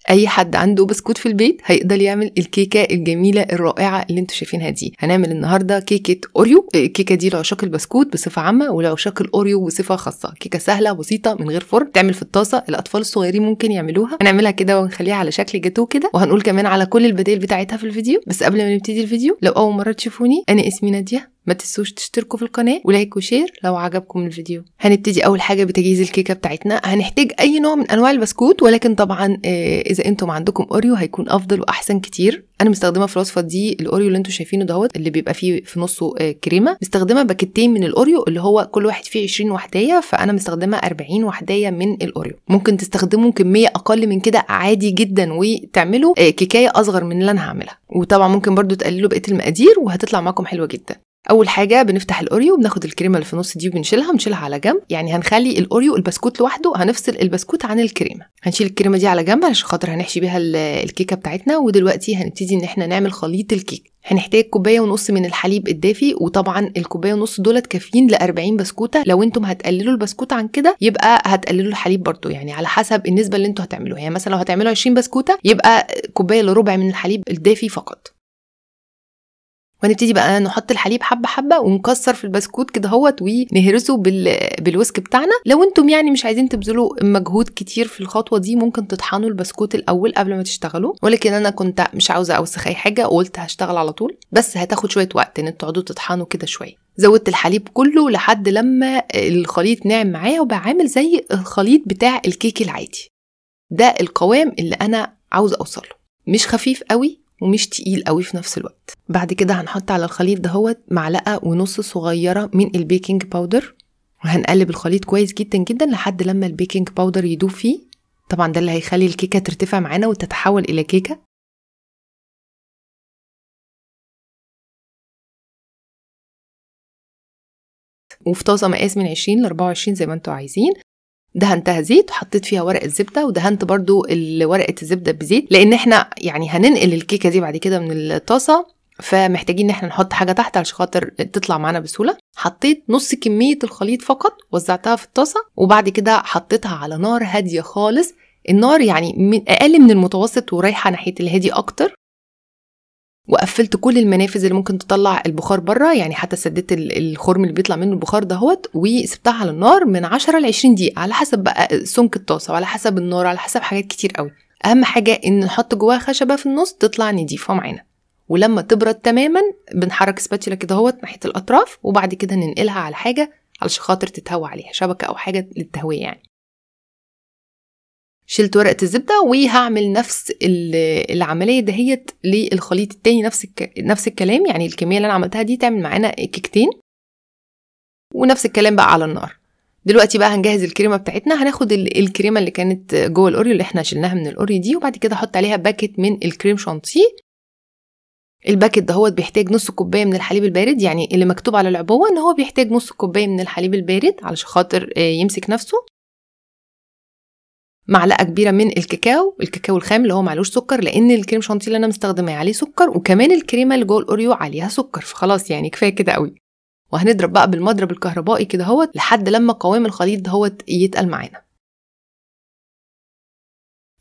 اي حد عنده بسكوت في البيت هيقدر يعمل الكيكه الجميله الرائعه اللي انتوا شايفينها دي. هنعمل النهارده كيكه اوريو. الكيكه دي لعشاق البسكوت بصفه عامه ولعشاق الاوريو بصفه خاصه. كيكه سهله بسيطه من غير فرن، تعمل في الطاسه، الاطفال الصغيرين ممكن يعملوها. هنعملها كده ونخليها على شكل جاتو كده، وهنقول كمان على كل البدائل بتاعتها في الفيديو. بس قبل ما نبتدي الفيديو، لو اول مره تشوفوني انا اسمي ناديه، ما تنسوش تشتركوا في القناه ولايك وشير لو عجبكم الفيديو. هنبتدي اول حاجه بتجهيز الكيكه بتاعتنا. هنحتاج اي نوع من انواع البسكوت، ولكن طبعا اذا انتم عندكم اوريو هيكون افضل واحسن كتير. انا مستخدمه في الوصفه دي الاوريو اللي انتم شايفينه دوت، اللي بيبقى فيه في نصه كريمه. مستخدمه باكيتين من الاوريو اللي هو كل واحد فيه 20 وحدايه، فانا مستخدمه 40 وحدايه من الاوريو. ممكن تستخدموا كميه اقل من كده عادي جدا وتعملوا كيكايه اصغر من اللي انا هعملها. وطبعا ممكن برضو تقللوا بقيه المقادير وهتطلع معاكم حلوه جدا. اول حاجه بنفتح الاوريو وبناخد الكريمه اللي في النص دي وبنشيلها على جنب. يعني هنخلي الاوريو البسكوت لوحده، هنفصل البسكوت عن الكريمه. هنشيل الكريمه دي على جنب علشان خاطر هنحشي بيها الكيكه بتاعتنا. ودلوقتي هنبتدي ان احنا نعمل خليط الكيك. هنحتاج 1.5 كوبايه من الحليب الدافي، وطبعا 1.5 كوبايه دولت كافيين ل40 بسكوته. لو انتم هتقللوا البسكوت عن كده يبقى هتقللوا الحليب برضو، يعني على حسب النسبه اللي انتم هتعملوها. يعني مثلا لو هتعملوا 20 بسكوته يبقى 1.25 كوبايه من الحليب الدافي فقط. وهنبتدي بقى نحط الحليب حبه حبه ونكسر في البسكوت كده اهوت ونهرسه بالويسك بتاعنا. لو انتم يعني مش عايزين تبذلوا مجهود كتير في الخطوه دي ممكن تطحنوا البسكوت الاول قبل ما تشتغلوا، ولكن انا كنت مش عاوزه اوسخ اي حاجه وقلت هشتغل على طول. بس هتاخد شويه وقت ان انتوا تقعدوا تطحنوا كده شويه. زودت الحليب كله لحد لما الخليط ناعم معايا وبقى عامل زي الخليط بتاع الكيك العادي. ده القوام اللي انا عاوزه اوصله، مش خفيف قوي ومش تقيل قوي في نفس الوقت. بعد كده هنحط على الخليط دهوت 1.5 معلقة صغيرة من البيكنج باودر، وهنقلب الخليط كويس جدا جدا لحد لما البيكنج باودر يدوب فيه. طبعا ده اللي هيخلي الكيكة ترتفع معانا وتتحول إلى كيكة. وفي طاسة مقاس من 20 ل 24 زي ما انتوا عايزين. دهنتها زيت وحطيت فيها ورقه زبده، ودهنت برضو ورقه الزبده بزيت، لان احنا يعني هننقل الكيكه دي بعد كده من الطاسه، فمحتاجين ان احنا نحط حاجه تحت علشان خاطر تطلع معانا بسهوله. حطيت نص كميه الخليط فقط، وزعتها في الطاسه، وبعد كده حطيتها على نار هاديه خالص. النار يعني اقل من المتوسط ورايحه ناحيه الهادي اكتر. وقفلت كل المنافذ اللي ممكن تطلع البخار بره، يعني حتى سديت الخرم اللي بيطلع منه البخار دهوت، وسبتها على النار من 10 ل 20 دقيقه على حسب بقى سمك الطاسه وعلى حسب النار على حسب حاجات كتير قوي. اهم حاجه ان نحط جواها خشبه في النص تطلع نضيفه معانا. ولما تبرد تماما بنحرك سباتشولا كده اهوت ناحيه الاطراف، وبعد كده ننقلها على حاجه علشان خاطر تتهوى عليها، شبكه او حاجه للتهويه يعني. شلت ورقة الزبدة وهعمل نفس العملية دهيت للخليط التاني، نفس الكلام. يعني الكمية اللي انا عملتها دي تعمل معانا كيكتين، ونفس الكلام بقى على النار. دلوقتي بقى هنجهز الكريمة بتاعتنا. هناخد الكريمة اللي كانت جوه الاوريو اللي احنا شلناها من الاوريو دي، وبعد كده احط عليها باكت من الكريم شانتيه. الباكت دهوت بيحتاج نص كوباية من الحليب البارد، يعني اللي مكتوب على العبوة ان هو بيحتاج نص كوباية من الحليب البارد علشان خاطر يمسك نفسه. معلقه كبيره من الكاكاو الخام اللي هو معلوش سكر، لان الكريم شانتيه اللي انا مستخدماه عليه سكر، وكمان الكريمه اللي جوه الاوريو عليها سكر، فخلاص يعني كفايه كده قوي. وهنضرب بقى بالمضرب الكهربائي كده اهوت لحد لما قوام الخليط دهوت يتقل معانا.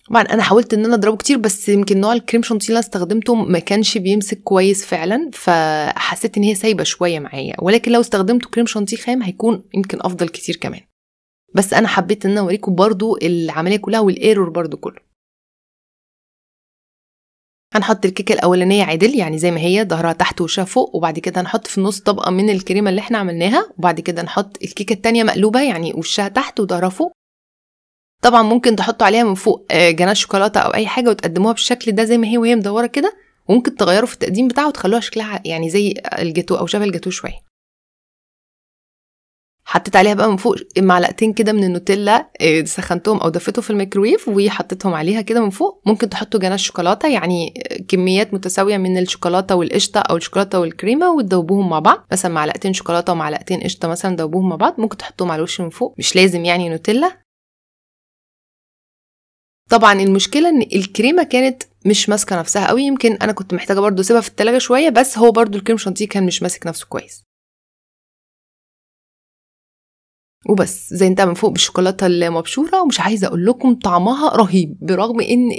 طبعا انا حاولت ان انا اضربه كتير، بس يمكن نوع الكريم شانتيه اللي انا استخدمته ما كانش بيمسك كويس فعلا، فحسيت ان هي سايبه شويه معايا. ولكن لو استخدمته كريم شانتيه خام هيكون يمكن افضل كتير كمان. بس انا حبيت ان انا اوريكم برضو العمليه كلها والايرور برضو كله. هنحط الكيكه الاولانيه عدل يعني زي ما هي، ظهرها تحت وشها فوق، وبعد كده هنحط في النص طبقه من الكريمه اللي احنا عملناها، وبعد كده نحط الكيكه التانية مقلوبه يعني وشها تحت وظهرها فوق. طبعا ممكن تحطوا عليها من فوق جناش شوكولاته او اي حاجه وتقدموها بالشكل ده زي ما هي وهي مدوره كده، وممكن تغيروا في التقديم بتاعها وتخلوها شكلها يعني زي الجاتو او شبه الجاتو شويه. حطيت عليها بقى من فوق معلقتين كده من النوتيلا، سخنتهم او دفيتهم في الميكرويف وحطيتهم عليها كده من فوق. ممكن تحطوا جناش شوكولاته، يعني كميات متساويه من الشوكولاته والقشطه او الشوكولاته والكريمه وتدوبوهم مع بعض، مثلا معلقتين شوكولاته ومعلقتين قشطه مثلا دوبوهم مع بعض. ممكن تحطوهم على الوش من فوق، مش لازم يعني نوتيلا. طبعا المشكله ان الكريمه كانت مش ماسكه نفسها قوي، يمكن انا كنت محتاجه برضو اسيبها في التلاجة شويه، بس هو برضو الكريم شانتيه كان مش ماسك نفسه كويس. وبس زينتها من فوق بالشوكولاته المبشوره. ومش عايزه اقول لكم طعمها رهيب، برغم ان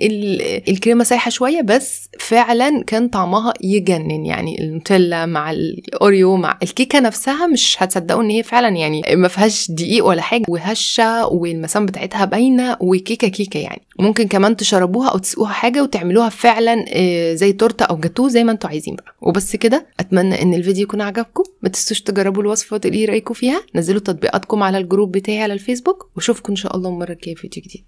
الكريمه سايحه شويه، بس فعلا كان طعمها يجنن. يعني النوتيلا مع الاوريو مع الكيكه نفسها مش هتصدقوا ان هي فعلا يعني ما فيهاش دقيق ولا حاجه، وهشه والمسام بتاعتها باينه، وكيكه كيكه يعني. ممكن كمان تشربوها او تسقوها حاجه وتعملوها فعلا زي تورته او جاتوه زي ما انتوا عايزين بقى. وبس كده، اتمنى ان الفيديو يكون عجبكم. ما تنسوش تجربوا الوصفه وتقولي رايكم فيها. نزلوا تطبيقاتكم على الجروب بتاعي على الفيسبوك، واشوفكم ان شاء الله المره الجايه في فيديو جديد.